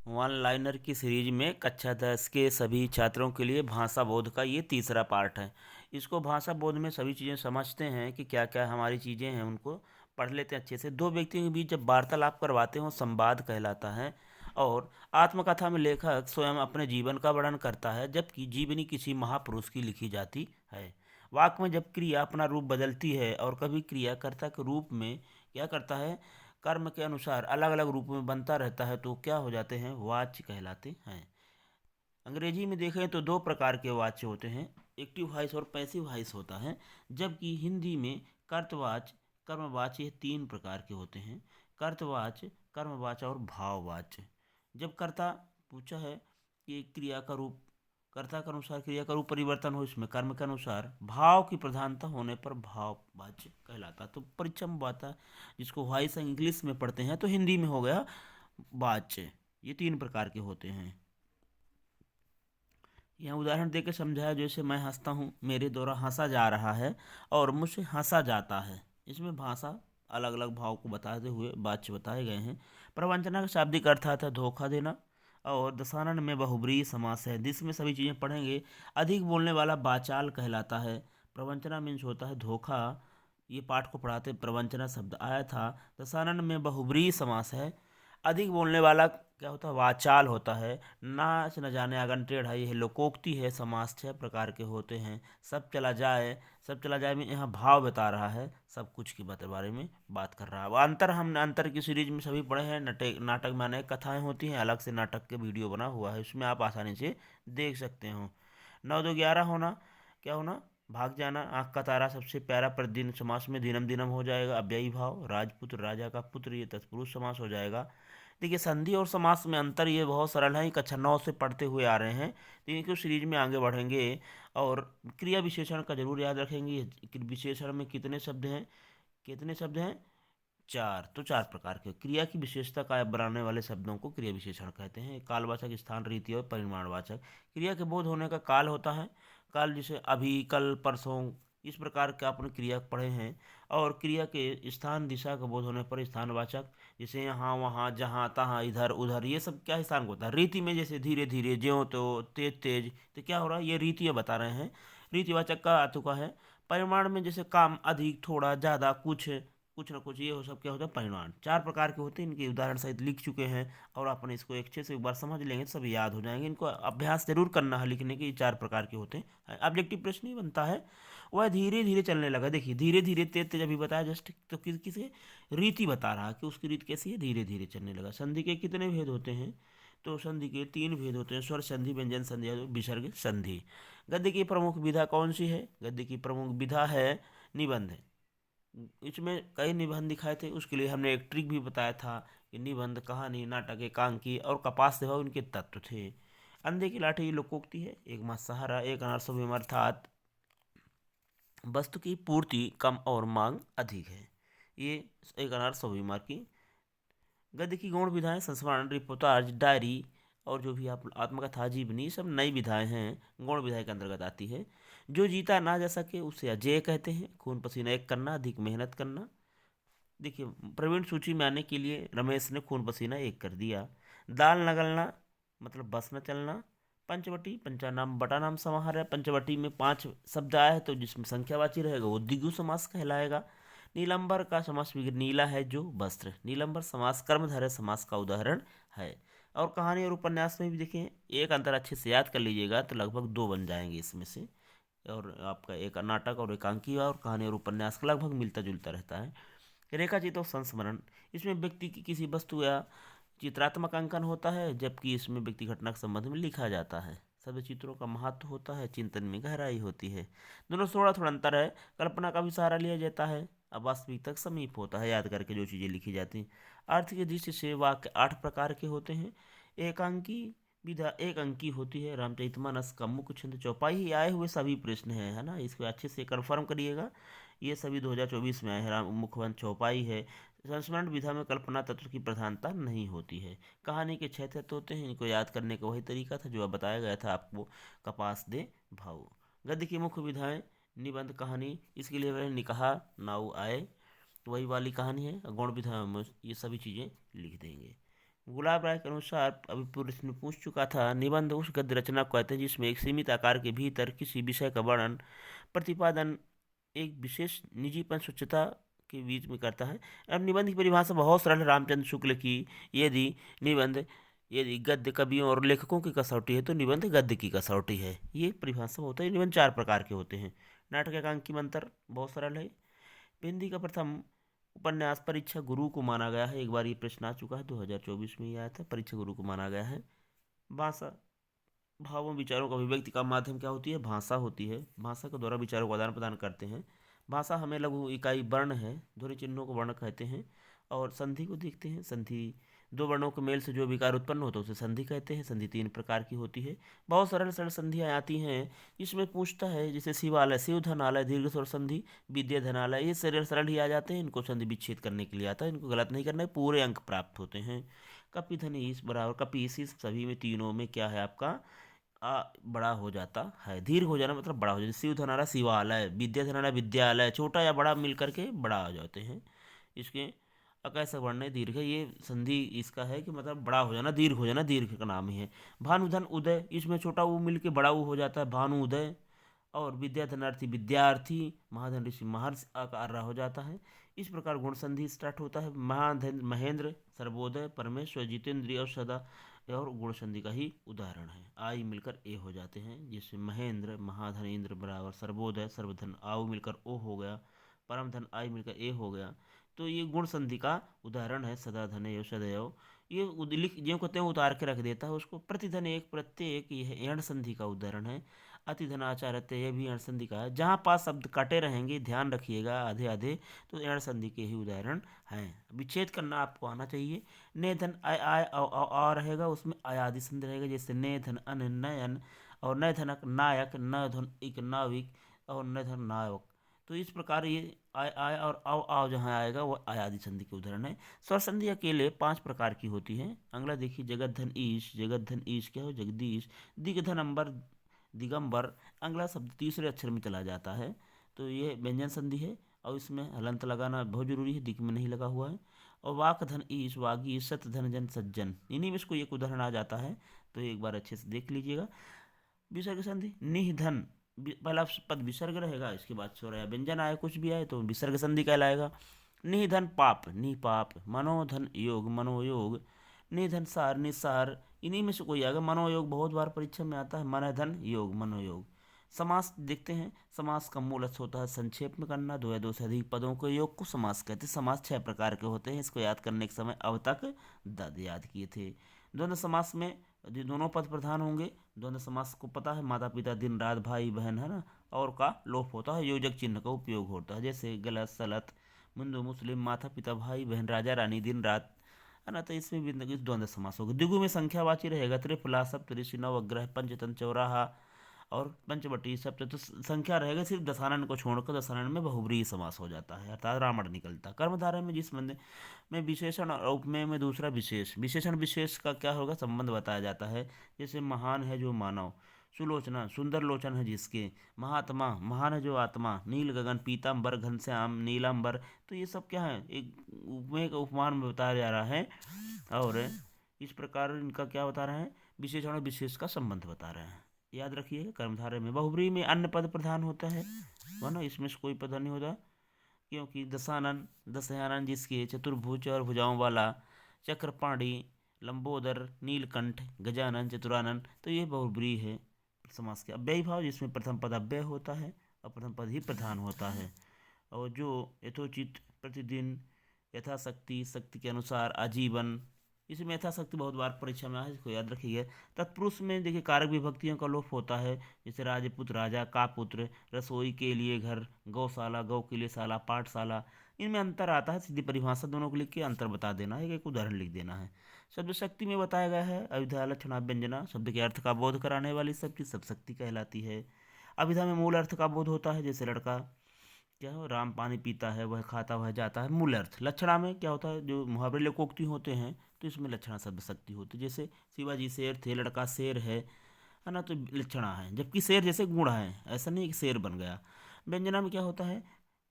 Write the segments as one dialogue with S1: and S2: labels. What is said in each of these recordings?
S1: One liner की series में कक्षा 10 के सभी छात्रों के लिए भाषा बोध का ये तीसरा पार्ट है। इसको भाषा बोध में सभी चीज़ें समझते हैं कि क्या क्या हमारी चीज़ें हैं, उनको पढ़ लेते हैं अच्छे से। दो व्यक्तियों के बीच जब वार्तालाप करवाते हैं वो संवाद कहलाता है। और आत्मकथा में लेखक स्वयं अपने जीवन का वर्णन करता है, जबकि जीवनी किसी महापुरुष की लिखी जाती है। वाक्य में जब क्रिया अपना रूप बदलती है और कभी क्रियाकर्ता के रूप में क्या करता है, कर्म के अनुसार अलग अलग रूप में बनता रहता है, तो क्या हो जाते हैं, वाच्य कहलाते हैं। अंग्रेजी में देखें तो दो प्रकार के वाच्य होते हैं, एक्टिव वॉइस और पैसिव वॉइस होता है। जबकि हिंदी में कर्तवाच्य, कर्मवाच्य, ये तीन प्रकार के होते हैं। कर्तवाच्य, कर्मवाच्य और भाववाच्य। जब कर्ता पूछा है कि क्रिया का रूप, कर्ता के अनुसार क्रिया का रूप परिवर्तन हो, इसमें कर्म के अनुसार भाव की प्रधानता होने पर भाववाच्य कहलाता। तो परीक्षा में बात है, जिसको वॉइस इंग्लिश में पढ़ते हैं तो हिंदी में हो गया वाच्य। ये तीन प्रकार के होते हैं। यहाँ उदाहरण देकर समझाया, जैसे मैं हंसता हूँ, मेरे द्वारा हंसा जा रहा है और मुझसे हंसा जाता है। इसमें भाषा अलग अलग भाव को बताते हुए वाच्य बताए गए हैं। प्रवंचना का शाब्दिक अर्थ आता है धोखा देना। और दशानन में बहुब्रीहि समास है, जिसमें सभी चीज़ें पढ़ेंगे। अधिक बोलने वाला वाचाल कहलाता है। प्रवंचना मीन्स होता है धोखा। ये पाठ को पढ़ाते प्रवंचना शब्द आया था। दशानन में बहुब्रीहि समास है। अधिक बोलने वाला क्या होता है, वाचाल होता है। नाच न जाने आंगन टेढ़ा, ये लोकोक्ति है। समास 6 प्रकार के होते हैं। सब चला जाए, सब चला जाए में यहाँ भाव बता रहा है, सब कुछ के बारे में बात कर रहा है। वो अंतर हमने अंतर की सीरीज में सभी पढ़े हैं। नाटक में अनेक कथाएं होती हैं, अलग से नाटक के वीडियो बना हुआ है, उसमें आप आसानी से देख सकते हो। 9 2 11 होना, क्या होना, भाग जाना। आँख का तारा सबसे प्यारा प्रतिदिन समास में दिनम दिनम हो जाएगा। अव्ययी भाव, राजपुत्र राजा का पुत्र, ये तत्पुरुष समास हो जाएगा। देखिए संधि और समास में अंतर ये बहुत सरल है, कक्षा 9 से पढ़ते हुए आ रहे हैं, तो इनको सीरीज में आगे बढ़ेंगे। और क्रिया विशेषण का जरूर याद रखेंगे। विशेषण में कितने शब्द हैं, कितने शब्द हैं, 4। तो 4 प्रकार के क्रिया की विशेषता का बनाने वाले शब्दों को क्रिया विशेषण कहते हैं। कालवाचक, स्थान, रीति और परिमाणवाचक। क्रिया के बोध होने का काल होता है। काल जैसे अभी, कल, परसों, इस प्रकार के आपने क्रिया पढ़े हैं। और क्रिया के स्थान, दिशा का बोध होने पर स्थानवाचक, जैसे यहाँ वहाँ जहाँ तहाँ इधर उधर, ये सब क्या स्थान को होता है। रीति में जैसे धीरे धीरे, ज्यों तो, तेज तेज, तो क्या हो रहा है, ये रीतियाँ बता रहे हैं। रीतिवाचक का आ चुका है। परिमाण में जैसे काम, अधिक, थोड़ा, ज़्यादा, कुछ ना कुछ, ये हो सब क्या होता है, परिमाण। 4 प्रकार के होते हैं, इनके उदाहरण सहित लिख चुके हैं। और अपन इसको अच्छे से एक बार समझ लेंगे तो सब याद हो जाएंगे। इनको अभ्यास जरूर करना है लिखने के। ये 4 प्रकार के होते हैं। ऑब्जेक्टिव प्रश्न ही बनता है। वह धीरे धीरे चलने लगा, देखिए धीरे धीरे, तेज तेज अभी बताया जस्ट, तो किसी रीति बता रहा कि उसकी रीति कैसी है, धीरे धीरे चलने लगा। संधि के कितने भेद होते हैं, तो संधि के 3 भेद होते हैं, स्वर संधि, व्यंजन संधि और विसर्ग संधि। गद्य की प्रमुख विधा कौन सी है, गद्य की प्रमुख विधा है निबंध। इसमें कई निबंध दिखाए थे, उसके लिए हमने एक ट्रिक भी बताया था कि निबंध, कहानी, नाटक, एकांकी और कपास सेवा उनके तत्व थे। अंधे की लाठी लोकोक्ति है। एक मास सहारा, एक अनार में, अर्थात वस्तु की पूर्ति कम और मांग अधिक है। ये एक अनार 100 की। गद्य की गौण विधाएं संस्मरण, रिपोर्टाज, डायरी और जो भी आप आत्मकथा, जीवनी, सब नई विधाएं हैं, गौण विधाएं के अंतर्गत आती है। जो जीता ना जा सके उसे अजेय कहते हैं। खून पसीना एक करना, अधिक मेहनत करना। देखिए प्रवीण सूची में आने के लिए रमेश ने खून पसीना एक कर दिया। दाल न गलना मतलब बस न चलना। पंचवटी, पंचानाम बटा नाम समाहार है। पंचवटी में 5 शब्द आए हैं, तो जिसमें संख्यावाची रहेगा वो द्विगु समास कहलाएगा। नीलंबर का समास नीला है जो वस्त्र, नीलंबर समास कर्मधारय समास का उदाहरण है। और कहानी और उपन्यास में भी देखें, एक अंतर अच्छे से याद कर लीजिएगा तो लगभग 2 बन जाएंगे इसमें से। और आपका एक नाटक और एकांकी और कहानी और उपन्यास का लगभग मिलता जुलता रहता है। रेखाचित्र और संस्मरण, इसमें व्यक्ति की किसी वस्तु या चित्रात्मक अंकन होता है, जबकि इसमें व्यक्ति घटना के संबंध में लिखा जाता है। सभी चित्रों का महत्व होता है, चिंतन में गहराई होती है। दोनों थोड़ा थोड़ा अंतर है। कल्पना का भी सहारा लिया जाता है, अब वास्तविकता तक समीप होता है, याद करके जो चीज़ें लिखी जाती हैं। अर्थ की दृष्टि से वाक्य 8 प्रकार के होते हैं। एकांकी विधा एक अंकी होती है। रामचरितमानस का मुख्य छंद चौपाई ही आए हुए सभी प्रश्न हैं, है ना, इसको अच्छे से कंफर्म करिएगा। ये सभी 2024 में आए हैं। राम मुखवंत चौपाई है। संस्मरण विधा में कल्पना तत्व की प्रधानता नहीं होती है। कहानी के 6 तत्व होते हैं, इनको याद करने का वही तरीका था जो अब बताया गया था आपको, कपास दे भाव। गद्य की मुख्य विधाएं निबंध, कहानी, इसके लिए मैंने निकहा, नाऊ आए, तो वही वाली कहानी है। गौण विधा में ये सभी चीज़ें लिख देंगे। गुलाब राय के अनुसार अभी प्रश्न पूछ चुका था, निबंध उस गद्य रचना को कहते हैं जिसमें एक सीमित आकार के भीतर किसी विषय का वर्णन प्रतिपादन एक विशेष निजीपन स्वच्छता के बीच में करता है। अब निबंध की परिभाषा बहुत सरल है रामचंद्र शुक्ल की। यदि निबंध यदि गद्य कवियों और लेखकों की कसौटी है तो निबंध गद्य की कसौटी है। ये परिभाषा होता है। निबंध चार प्रकार के होते हैं। नाटक एकांकी मंत्र बहुत सरल है। हिंदी का प्रथम उपन्यास परीक्षा गुरु को माना गया है। एक बार ये प्रश्न आ चुका है, 2024 में ये आया था। परीक्षा गुरु को माना गया है। भाषा भावों विचारों का अभिव्यक्ति का माध्यम क्या होती है? भाषा होती है। भाषा के द्वारा विचारों का आदान प्रदान करते हैं। भाषा हमें लघु इकाई वर्ण है, ध्वनि चिन्हों को वर्ण कहते हैं। और संधि को देखते हैं। संधि दो वर्णों के मेल से जो विकार उत्पन्न होता है उसे संधि कहते हैं। संधि तीन प्रकार की होती है। बहुत सरल सरल संधियाँ आती हैं। इसमें पूछता है जैसे शिवालय, शिव धनालय, दीर्घ स्वर संधि, विद्या धनालय, ये सरल सरल ही आ जाते हैं। इनको संधि विच्छेद करने के लिए आता है, इनको गलत नहीं करना है, पूरे अंक प्राप्त होते हैं। कपि धनी इस बराबर कपि इस सभी में तीनों में क्या है आपका बड़ा हो जाता है। दीर्घ हो जाना मतलब बड़ा हो जाता है। शिव धनारा शिवालय, विद्या धनारा विद्यालय, छोटा या बड़ा मिल करके बड़ा हो जाते हैं। इसके अकैसा वर्ण दीर्घ है, ये संधि इसका है कि मतलब बड़ा हो जाना, दीर्घ हो जाना, दीर्घ का नाम ही है। भानुधन उदय, इसमें छोटा ऊ मिल के बड़ा ऊ हो जाता है, भानु उदय। और विद्याधनार्थी विद्यार्थी, महाधन ऋषि महर्षि आकार हो जाता है। इस प्रकार गुण संधि स्टार्ट होता है। महाधन महेंद्र, सर्वोदय, परमेश्वर, जितेंद्रिय और सदा और गुण संधि का ही उदाहरण है। आई मिलकर ए हो जाते हैं, जिससे महेंद्र महाधन इंद्र बराबर सर्वोदय, सर्वधन आउ मिलकर ओ हो गया, परम धन आई मिलकर ए हो गया। तो ये गुण संधि का उदाहरण है। सदा धन एव सदैव, ये लिख जो कहते हैं उतार के रख देता है उसको। प्रतिधन एक प्रत्येक, यह एण संधि का उदाहरण है। अतिधन आचार्य, यह भी एण संधि का है। जहाँ पास शब्द काटे रहेंगे ध्यान रखिएगा आधे आधे, तो एण संधि के ही उदाहरण हैं। विच्छेद करना आपको आना चाहिए। ने धन आय आय आ रहेगा, उसमें आयादि संधि रहेगा। जैसे ने धन अन नयन, और नय धनक नायक, न धन इक नाविक, और न धन नायक। तो इस प्रकार ये आय आय और आओ आओ जहाँ आएगा वो आयादि संधि के उदाहरण है। स्वर संधि अकेले पांच प्रकार की होती है। अगला देखिए, जगत धन ईश, जगत धन ईश क्या हो? जगदीश। दिग्धन अंबर, दिगंबर। अगला शब्द तीसरे अक्षर में चला जाता है, तो ये व्यंजन संधि है। और इसमें हलंत लगाना बहुत जरूरी है, दिक में नहीं लगा हुआ है। और वाक धन ईश, वागी, सत धन जन सज्जन, इन्हीं में इसको एक उदाहरण आ जाता है। तो एक बार अच्छे से देख लीजिएगा। विसर्ग संधि, निधन, पहला पद विसर्ग रहेगा, इसके बाद स्वर या व्यंजन आए कुछ भी आए तो विसर्ग संधि कहलाएगा। निधन पाप, निपाप। मनोधन योग, मनोयोग। निधन सार, निसार, इन्हीं में से कोई आएगा। मनोयोग बहुत बार परीक्षा में आता है। मनोधन योग, मनोयोग। समास देखते हैं। समास का मूल अर्थ होता है संक्षेप में करना, दो या दो से अधिक पदों के योग को समास कहते हैं। समास छह प्रकार के होते हैं, इसको याद करने के समय अब तक दद याद किए थे। द्वंद्व समास में दोनों पद प्रधान होंगे। द्वंद्व समास को पता है, माता पिता दिन रात भाई बहन है ना, और का लोप होता है, योजक चिन्ह का उपयोग होता है। जैसे गलत सलत, मुंदु मुस्लिम, माता पिता भाई बहन, राजा रानी दिन रात, है ना। तो इसमें भी द्वंद्व समास होगा। द्विगु में संख्यावाची रहेगा। त्रिफला, सप्तऋषि, नवग्रह, पंचतन, चौराहा और पंचवटी सप्त, तो संख्या रहेगा सिर्फ दशानन को छोड़कर। दशानन में बहुब्रीहि समास हो जाता है, अर्थात रावण निकलता। कर्मधारय में जिस बंदे में विशेषण और उपमेय में दूसरा विशेष, विशेषण विशेष का क्या होगा संबंध बताया जाता है। जैसे महान है जो मानव, सुलोचना सुंदर लोचन है जिसके, महात्मा महान है जो आत्मा, नील गगन, पीताम्बर, घनश्याम, नीलांबर। तो ये सब क्या है, एक उपमेय का उपमान में बताया जा रहा है। और इस प्रकार इनका क्या बता रहे हैं, विशेषण और विशेष का संबंध बता रहे हैं। याद रखिए, कर्मधारय में बहुब्रीहि में अन्य पद प्रधान होता है, वरना इसमें से कोई पद नहीं होता। क्योंकि दशानन, दशयानन जिसके, चतुर्भुज और भुजाओं वाला, चक्रपाणी, लंबोदर, नीलकंठ, गजानन, चतुरानन, तो ये बहुब्रीहि है। समास के अव्ययी भाव जिसमें प्रथम पद अव्यय होता है और प्रथम पद ही प्रधान होता है। और जो यथोचित, प्रतिदिन, यथाशक्ति, शक्ति के अनुसार, आजीवन, इसमें यथाशक्ति बहुत बार परीक्षा में आया है, इसको याद रखिए। तत्पुरुष में देखिए कारक विभक्तियों का लोप होता है। जैसे राजपुत्र राजा, का पुत्र, रसोई के लिए घर, गौशाला गौ के लिए शाला, पाठशाला, इनमें अंतर आता है। सीधी परिभाषा दोनों को लिख के अंतर बता देना है, एक उदाहरण लिख देना है। शब्द शक्ति में बताया गया है, अविधा लक्षणा व्यंजना, शब्द के अर्थ का बोध कराने वाली सब चीज़ सब शक्ति कहलाती है। अभिधा में मूल अर्थ का बोध होता है। जैसे लड़का क्या हो, राम पानी पीता है, वह खाता वह जाता है, मूल अर्थ। लक्षणा में क्या होता है, जो मुहावरे लोकोक्ति होते हैं, तो इसमें लक्षणा शब्द शक्ति होती है। जैसे शिवाजी शेर थे, लड़का शेर है ना, तो लक्षणा है। जबकि शेर जैसे गुण है, ऐसा नहीं कि शेर बन गया। व्यंजना में क्या होता है,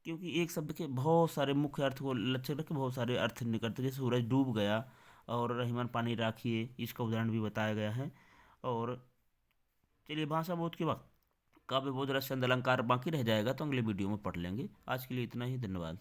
S1: क्योंकि एक शब्द के बहुत सारे मुख्य अर्थ को लक्ष्य रख के बहुत सारे अर्थ निकलते हैं। जैसे सूरज डूब गया, और रहीमन पानी राखिए, इसका उदाहरण भी बताया गया है। और चलिए, भाषा बोध के वक्त काव्य बोध रस छंद अलंकार बाकी रह जाएगा तो अगले वीडियो में पढ़ लेंगे। आज के लिए इतना ही, धन्यवाद।